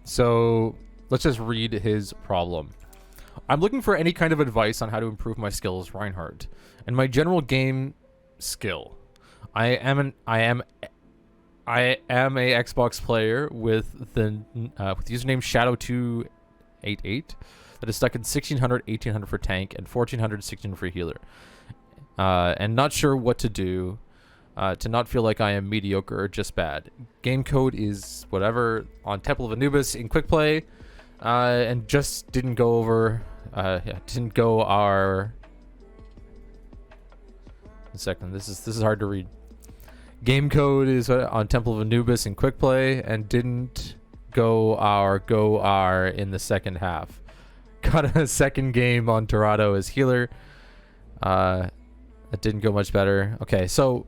So let's just read his problem. I'm looking for any kind of advice on how to improve my skills, Reinhardt, and my general game skill. I am a Xbox player with the with username ShadowUmbreon288 that is stuck in 1600, 1800 for tank, and 1400, 1600 for healer. And not sure what to do to not feel like I am mediocre or just bad. Game code is whatever on Temple of Anubis in quick play, and just didn't go over. Didn't go our. A second, this is hard to read. Game code is on Temple of Anubis in quick play, and didn't go our in the second half. Got a second game on Dorado as healer. That didn't go much better. Okay, so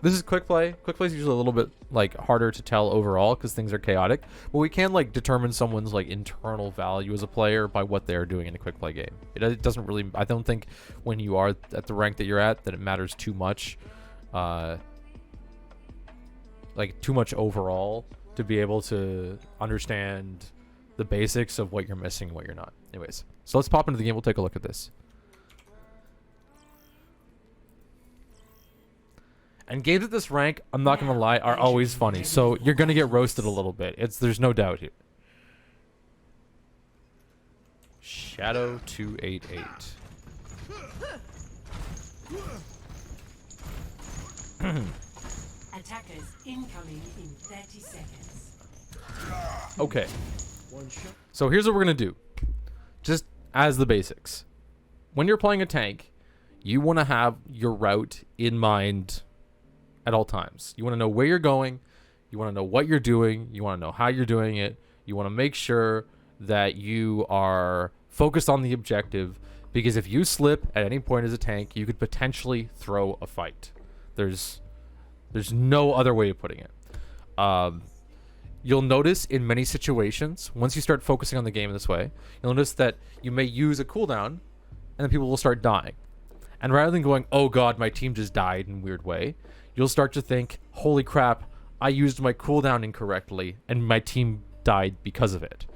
this is quick play. Quick play is usually a little bit like harder to tell overall because things are chaotic, but we can like determine someone's like internal value as a player by what they're doing in a quick play game. It doesn't really. I don't think when you are at the rank that you're at that it matters too much, like too much overall to be able to understand the basics of what you're missing and what you're not. Anyways, so let's pop into the game. We'll take a look at this. And games at this rank, I'm not gonna lie, are always funny. So you're gonna get roasted a little bit. There's no doubt here. ShadowUmbreon288. Attackers incoming in 30 seconds. Okay. So here's what we're gonna do. Just as the basics. When you're playing a tank, you want to have your route in mind at all times. You want to know where you're going. You want to know what you're doing. You want to know how you're doing it. You want to make sure that you are focused on the objective, because if you slip at any point as a tank, you could potentially throw a fight. There's no other way of putting it. You'll notice in many situations, once you start focusing on the game in this way, you'll notice that you may use a cooldown, and then people will start dying. And rather than going, oh god, my team just died in a weird way, you'll start to think, holy crap, I used my cooldown incorrectly, and my team died because of it.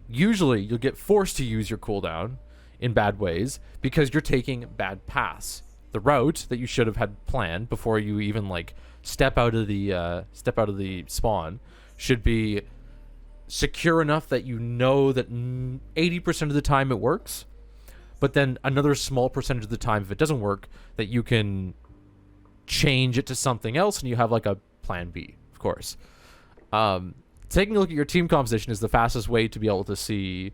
Usually, you'll get forced to use your cooldown in bad ways because you're taking bad paths. The route that you should have had planned before you even like step out of the spawn should be secure enough that you know that 80% of the time it works, but then another small percentage of the time, if it doesn't work, that you can change it to something else and you have like a plan B, of course. Taking a look at your team composition is the fastest way to be able to see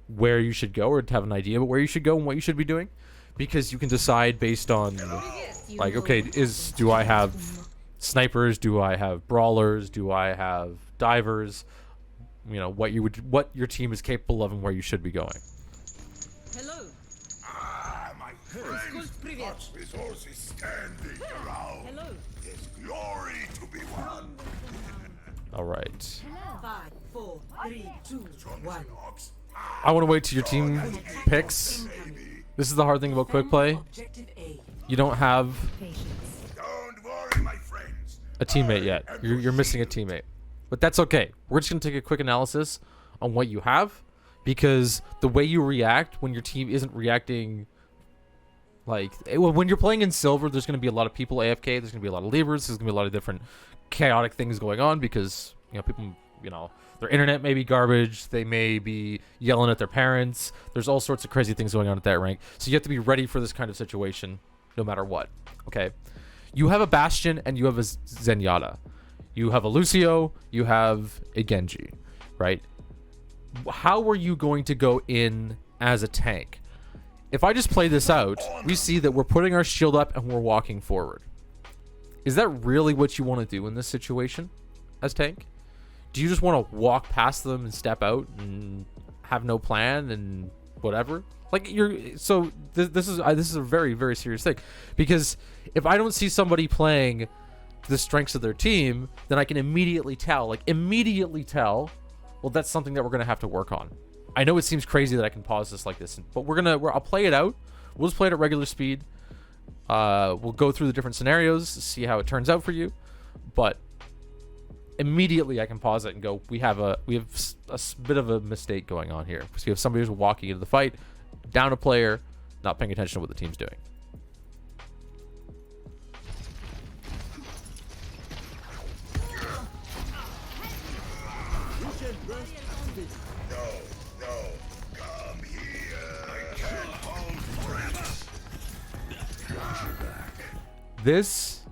where you should go, or to have an idea about where you should go and what you should be doing, because you can decide based on like, okay, do I have snipers, do I have brawlers, do I have divers, you know, what your team is capable of and where you should be going. Hello. My friends, much resources standing around. Hello. There's glory to be won. All right. 5, 4, 3, 2, 1. I want to wait till your team picks. This is the hard thing about quick play. Objective A. You don't have Don't worry, my friends. a teammate yet. You're missing a teammate. But that's okay. We're just going to take a quick analysis on what you have, because the way you react when your team isn't reacting, like when you're playing in silver, there's going to be a lot of people AFK, there's going to be a lot of levers, there's going to be a lot of different chaotic things going on because, you know, people, you know, their internet may be garbage, they may be yelling at their parents, there's all sorts of crazy things going on at that rank. So you have to be ready for this kind of situation no matter what. Okay, you have a Bastion and you have a Zenyatta, you have a Lucio, you have a Genji, right? How are you going to go in as a tank? If I just play this out, we see that we're putting our shield up and we're walking forward. Is that really what you want to do in this situation as tank? Do you just want to walk past them and step out and have no plan and whatever? Like, this is a very, very serious thing, because if I don't see somebody playing the strengths of their team, then I can immediately tell, well, that's something that we're going to have to work on. I know it seems crazy that I can pause this like this, but I'll play it out. We'll just play it at regular speed. We'll go through the different scenarios, see how it turns out for you. But immediately I can pause it and go, we have bit of a mistake going on here. Because we have somebody who's walking into the fight, down a player, not paying attention to what the team's doing. Come here. I can't hold forever. This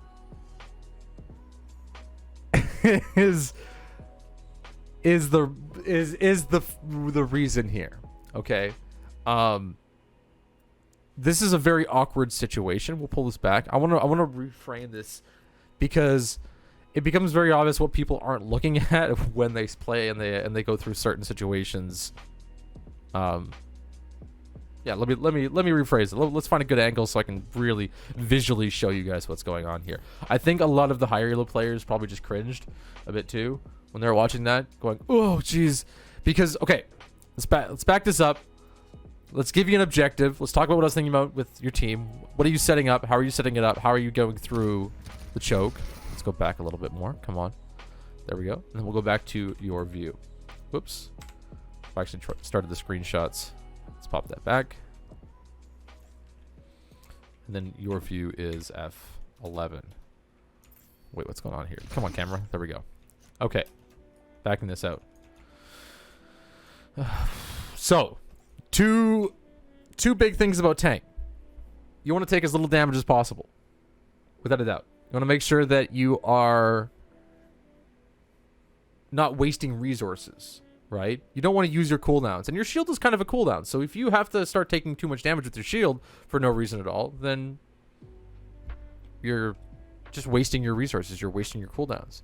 is the reason here. Okay. This is a very awkward situation. We'll pull this back. I want to reframe this because it becomes very obvious what people aren't looking at when they play and they go through certain situations. Yeah, let me rephrase it. Let's find a good angle so I can really visually show you guys what's going on here. I think a lot of the higher elo players probably just cringed a bit too when they're watching that, going, "Oh, geez," because okay, let's back this up. Let's give you an objective. Let's talk about what I was thinking about with your team. What are you setting up? How are you setting it up? How are you going through the choke? Let's go back a little bit more. Come on, there we go. And then we'll go back to your view. Whoops, I actually started the screenshots. Let's pop that back. And then your view is F11. Wait, what's going on here? Come on, camera. There we go. Okay. Backing this out. So, two big things about tank. You want to take as little damage as possible. Without a doubt. You want to make sure that you are not wasting resources. Right? You don't want to use your cooldowns. And your shield is kind of a cooldown. So if you have to start taking too much damage with your shield for no reason at all, then you're just wasting your resources. You're wasting your cooldowns.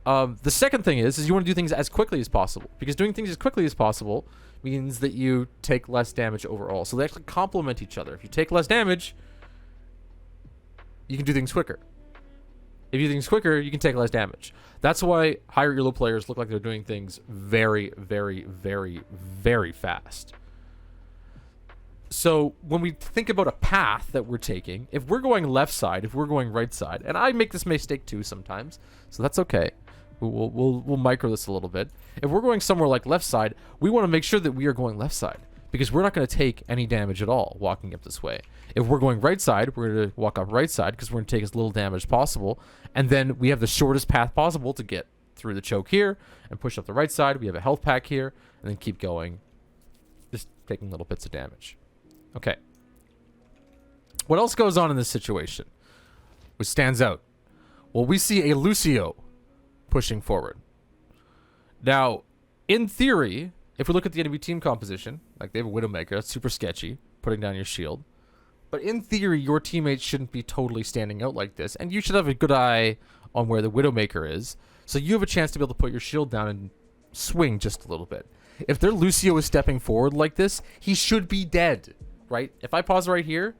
The second thing is you want to do things as quickly as possible. Because doing things as quickly as possible means that you take less damage overall. So they actually complement each other. If you take less damage, you can do things quicker. If you do things quicker, you can take less damage. That's why higher elo players look like they're doing things very, very, very, very fast. So when we think about a path that we're taking, if we're going left side, if we're going right side, and I make this mistake too sometimes, so that's okay. We'll micro this a little bit. If we're going somewhere like left side, we want to make sure that we are going left side because we're not going to take any damage at all walking up this way. If we're going right side, we're going to walk up right side because we're going to take as little damage as possible. And then we have the shortest path possible to get through the choke here and push up the right side. We have a health pack here and then keep going, just taking little bits of damage. Okay. What else goes on in this situation which stands out? Well, we see a Lucio pushing forward. Now, in theory, if we look at the enemy team composition, like they have a Widowmaker, that's super sketchy, putting down your shield. But in theory, your teammates shouldn't be totally standing out like this, and you should have a good eye on where the Widowmaker is, so you have a chance to be able to put your shield down and swing just a little bit. If their Lucio is stepping forward like this, he should be dead, right? If I pause right here,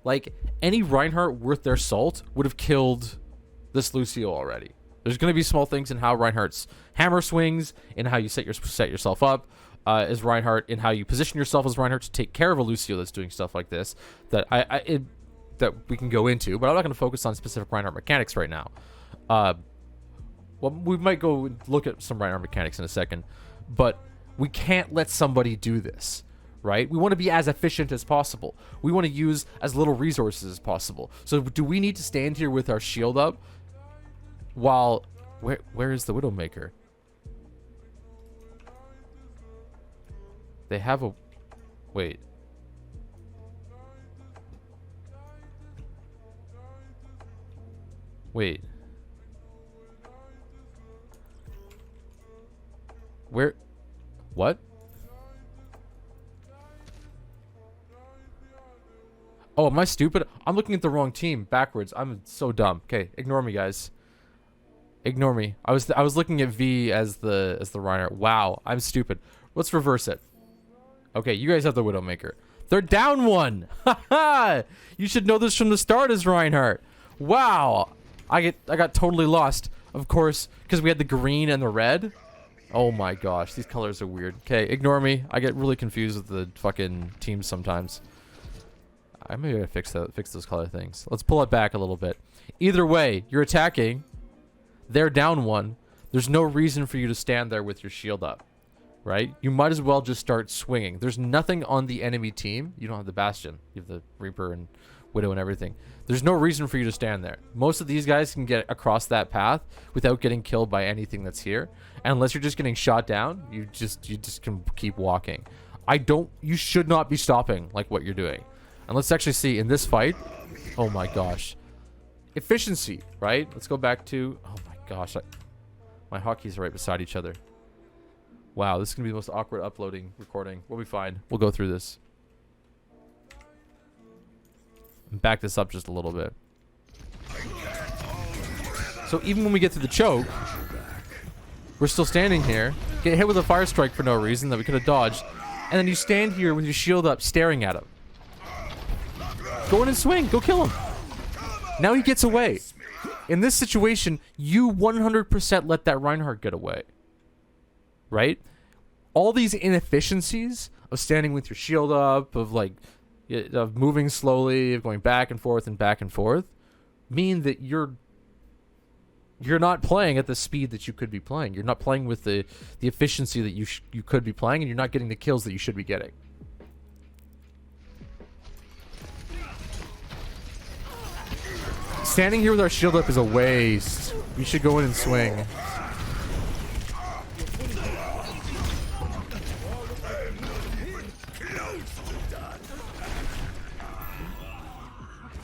like, any Reinhardt worth their salt would have killed this Lucio already. There's going to be small things in how Reinhardt's hammer swings, in how you set yourself up as Reinhardt, in how you position yourself as Reinhardt to take care of a Lucio that's doing stuff like this, that that we can go into, but I'm not going to focus on specific Reinhardt mechanics right now. Well, we might go and look at some Reinhardt mechanics in a second, but we can't let somebody do this, right? We want to be as efficient as possible. We want to use as little resources as possible. So do we need to stand here with our shield up while... Where is the Widowmaker? They have a... Wait. Wait. Where? What? Oh, am I stupid? I'm looking at the wrong team backwards. I'm so dumb. Okay, ignore me, guys. Ignore me. I was looking at V as the Reinhardt. Wow, I'm stupid. Let's reverse it. Okay, you guys have the Widowmaker. They're down one. Haha! You should know this from the start as Reinhardt. Wow. I got totally lost. Of course, because we had the green and the red. Oh my gosh, these colors are weird. Okay, ignore me. I get really confused with the fucking teams sometimes. I maybe gotta fix those color things. Let's pull it back a little bit. Either way, you're attacking. They're down one. There's no reason for you to stand there with your shield up, right? You might as well just start swinging. There's nothing on the enemy team. You don't have the Bastion. You have the Reaper and Widow and everything. There's no reason for you to stand there. Most of these guys can get across that path without getting killed by anything that's here. And unless you're just getting shot down, you just can keep walking. You should not be stopping like what you're doing. And let's actually see in this fight. Oh my gosh. Efficiency, right? Let's go back to, oh my gosh. My hotkeys are right beside each other. Wow, this is going to be the most awkward uploading recording. We'll be fine. We'll go through this. Back this up just a little bit. So even when we get to the choke, we're still standing here, get hit with a fire strike for no reason that we could have dodged, and then you stand here with your shield up staring at him. Go in and swing. Go kill him. Now he gets away. In this situation, you 100% let that Reinhardt get away. Right? All these inefficiencies of standing with your shield up, of moving slowly, of going back and forth, mean that you're not playing at the speed that you could be playing. You're not playing with the efficiency that you could be playing, and you're not getting the kills that you should be getting. Standing here with our shield up is a waste. We should go in and swing.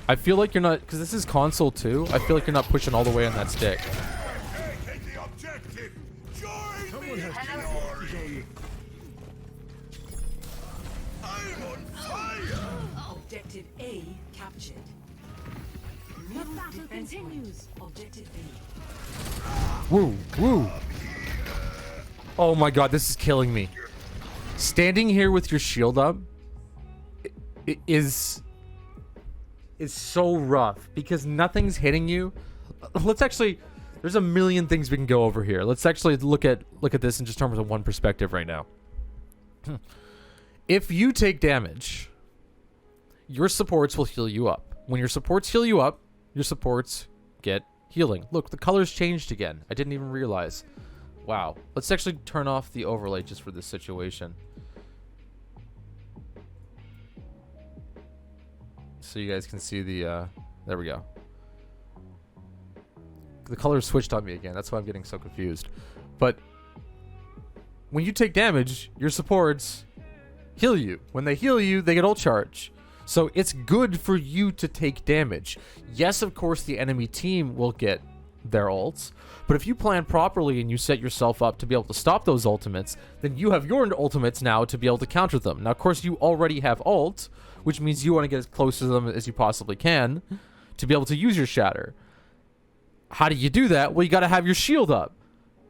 I feel like you're not, because this is console too, I feel like you're not pushing all the way on that stick. Objective A captured. New defense continues. Objective B. Woo, woo. Oh my god, this is killing me. Standing here with your shield up is so rough because nothing's hitting you. Let's actually, there's a million things we can go over here. Let's actually look at this in just terms of one perspective right now. If you take damage, your supports will heal you up. When your supports heal you up, your supports get healing. Look, the colors changed again. I didn't even realize. Wow. Let's actually turn off the overlay just for this situation. So you guys can see the, there we go. The colors switched on me again. That's why I'm getting so confused. But when you take damage, your supports heal you. When they heal you, they get ult charge. So it's good for you to take damage. Yes, of course, the enemy team will get their ults. But if you plan properly and you set yourself up to be able to stop those ultimates, then you have your ultimates now to be able to counter them. Now, of course, you already have ult, which means you want to get as close to them as you possibly can to be able to use your shatter. How do you do that? Well, you got to have your shield up.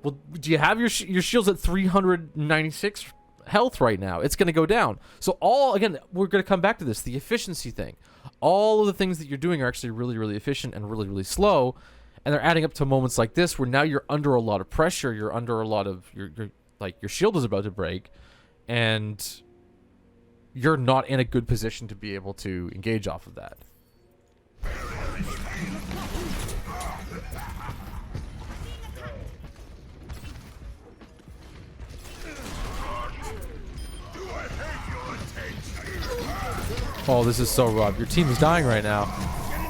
Well, do you have your shield's at 396 health right now? It's going to go down. So again, we're going to come back to this, the efficiency thing. All of the things that you're doing are actually really, really efficient and really, really slow. And they're adding up to moments like this where now you're under a lot of pressure. You're under a lot of, your shield is about to break. And you're not in a good position to be able to engage off of that. Oh, this is so rough. Your team is dying right now.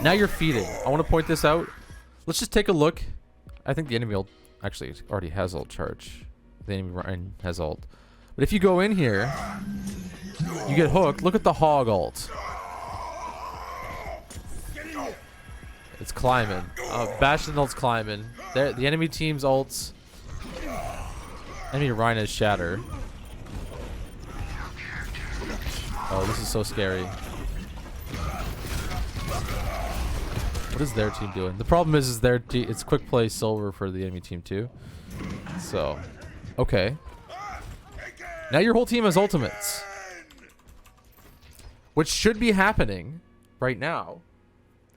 Now you're feeding. I want to point this out. Let's just take a look. I think the enemy actually already has ult charge. The enemy Rein has ult. But if you go in here, you get hooked. Look at the hog ult. It's climbing. Bastion ult's climbing. The enemy team's ults. Enemy Rein has shatter. Oh, this is so scary. What is their team doing? The problem is it's quick play silver for the enemy team too. So, okay. Now your whole team has ultimates. What should be happening right now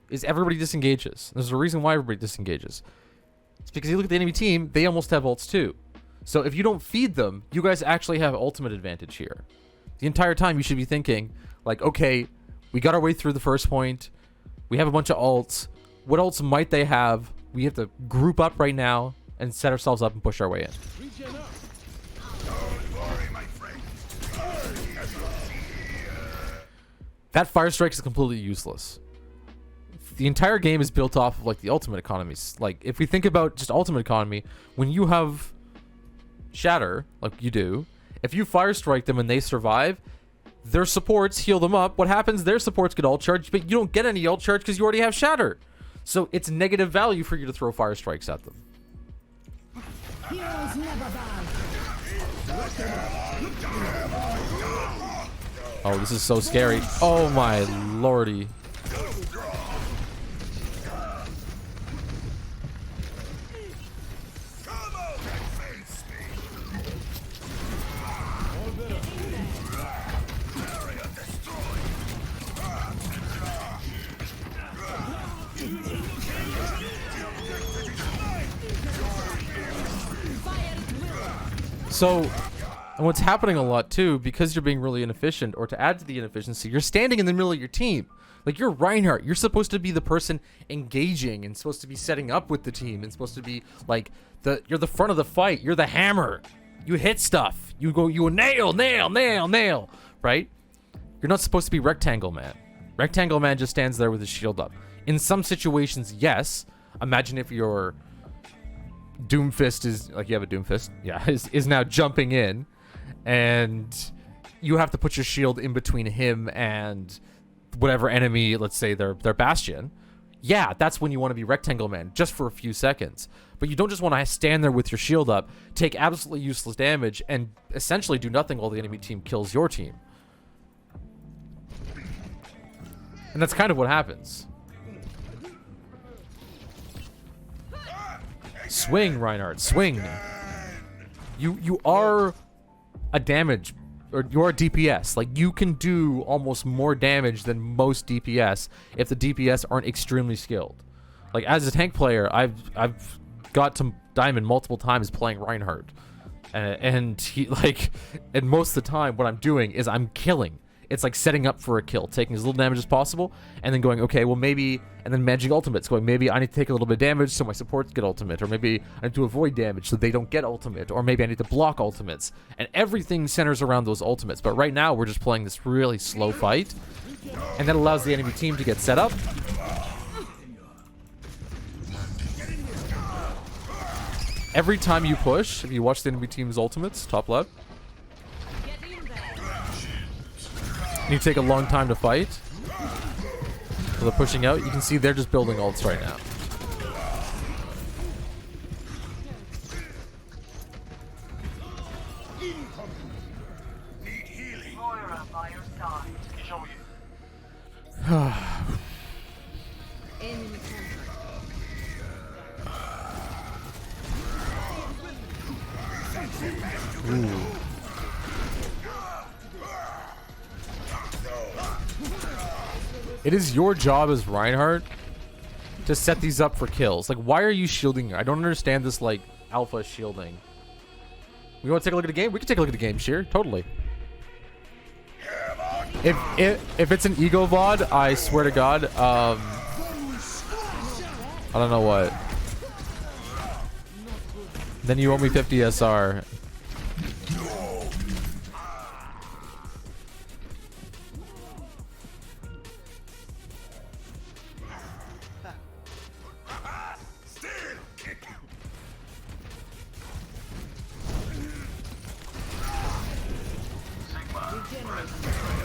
is everybody disengages. There's a reason why everybody disengages. It's because you look at the enemy team, they almost have ults too. So if you don't feed them, you guys actually have ultimate advantage here. The entire time you should be thinking, like, okay, we got our way through the first point. We have a bunch of ults. What ults might they have? We have to group up right now and set ourselves up and push our way in. Don't worry, my friend. That fire strike is completely useless. The entire game is built off of like the ultimate economies. Like if we think about just ultimate economy, when you have shatter like you do, if you fire strike them and they survive, their supports heal them up. What happens? Their supports get ult charged, but you don't get any ult charge because you already have shatter. So it's negative value for you to throw fire strikes at them. Heroes never die. Oh, this is so scary. Oh my lordy. So, and what's happening a lot too, because you're being really inefficient, or to add to the inefficiency, you're standing in the middle of your team. Like you're Reinhardt, you're supposed to be the person engaging and supposed to be setting up with the team and supposed to be like you're the front of the fight. You're the hammer. You hit stuff. You nail, nail, nail, nail, right? You're not supposed to be Rectangle Man. Rectangle Man just stands there with his shield up. In some situations, yes. Imagine if your Doomfist is like, you have a Doomfist, yeah, is now jumping in, and you have to put your shield in between him and whatever enemy, let's say their bastion. Yeah, that's when you want to be Rectangle Man, just for a few seconds. But you don't just want to stand there with your shield up, take absolutely useless damage, and essentially do nothing while the enemy team kills your team. And that's kind of what happens. Swing, Reinhardt, swing. You are a damage, or you're a DPS. Like, you can do almost more damage than most DPS if the DPS aren't extremely skilled. Like, as a tank player, I've got to Diamond multiple times playing Reinhardt. And he, like, and most of the time what I'm doing is I'm killing. It's like setting up for a kill, taking as little damage as possible, and then going, okay, well maybe, and then managing ultimates, going, maybe I need to take a little bit of damage so my supports get ultimate, or maybe I need to avoid damage so they don't get ultimate, or maybe I need to block ultimates. And everything centers around those ultimates. But right now, we're just playing this really slow fight, and that allows the enemy team to get set up. Every time you push, if you watch the enemy team's ultimates, top left, and you take a long time to fight, so they're pushing out, you can see they're just building ults right now. Need healing. Moira by your side. Enemy contact. Ooh. It is your job as Reinhardt to set these up for kills. Like, why are you shielding her? I don't understand this, like, alpha shielding. We want to take a look at the game? We can take a look at the game, sure. Totally. If it's an ego VOD, I swear to God, I don't know what. Then you owe me 50 SR.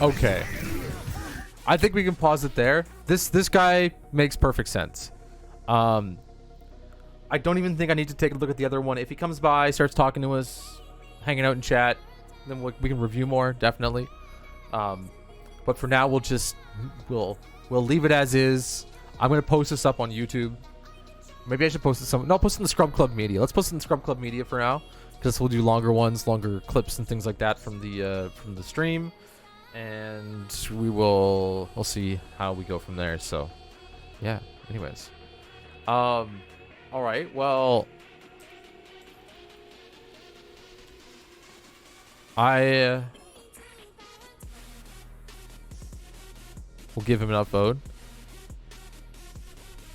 Okay. I think we can pause it there. This guy makes perfect sense. I don't even think I need to take a look at the other one. If he comes by, starts talking to us, hanging out in chat, then we can review more, definitely. But for now, we'll leave it as is. I'm gonna post this up on YouTube. Maybe I should post it no, I'll post it in the Scrub Club Media. Let's post it in the Scrub Club Media for now, because we'll do longer ones, longer clips and things like that from the stream. And we'll see how we go from there. So yeah, anyways, all right, well, I will give him an upvote.